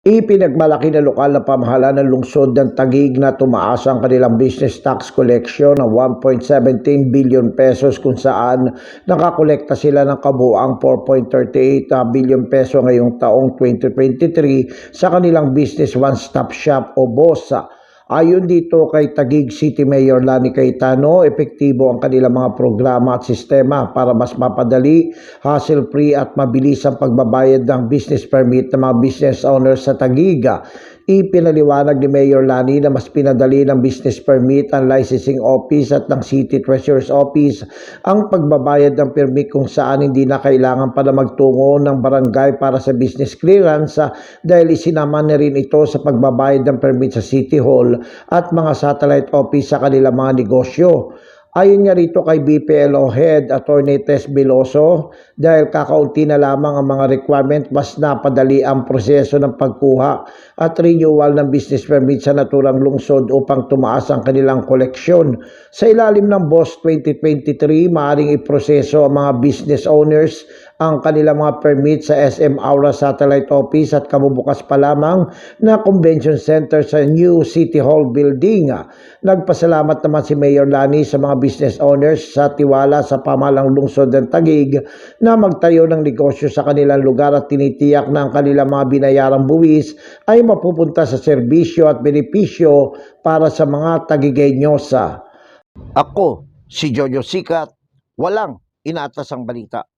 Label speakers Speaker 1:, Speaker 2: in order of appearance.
Speaker 1: Ipinagmalaki ng lokal na pamahalaan ng lungsod ng Taguig na tumaas ang kanilang business tax collection ng 1.17 billion pesos kung saan nakakolekta sila ng kabuuang 4.38 billion peso ngayong taong 2023 sa kanilang business one-stop shop o BOSA. Ayon dito kay Taguig City Mayor Lani Cayetano, epektibo ang kanilang mga programa at sistema para mas mapadali, hassle-free at mabilis ang pagbabayad ng business permit ng mga business owners sa Taguig. Ipinaliwanag ni Mayor Lani na mas pinadali ng business permit ang licensing office at ng City Treasurer's Office ang pagbabayad ng permit kung saan hindi na kailangan pa na magtungo ng barangay para sa business clearance dahil isinama na rin ito sa pagbabayad ng permit sa City Hall at mga satellite office sa kanilang mga negosyo. Ayon nga rito kay BPLO Head Attorney Tess Biloso, dahil kakaunti na lamang ang mga requirement, mas napadali ang proseso ng pagkuha at renewal ng business permit sa naturang lungsod upang tumaas ang kanilang koleksyon. Sa ilalim ng BOSS 2023, maaaring iproseso ang mga business owners ang kanilang mga permit sa SM Aura Satellite Office at kabubukas pa lamang na Convention Center sa New City Hall Building. Nagpasalamat naman si Mayor Lani sa mga business owners sa tiwala sa pamahalang lungsod ng Taguig na magtayo ng negosyo sa kanilang lugar at tinitiyak na ang kanilang mga binayarang buwis ay mapupunta sa serbisyo at benepisyo para sa mga Taguigeños. Ako, si Jojo Sikat, walang inaatas ang balita.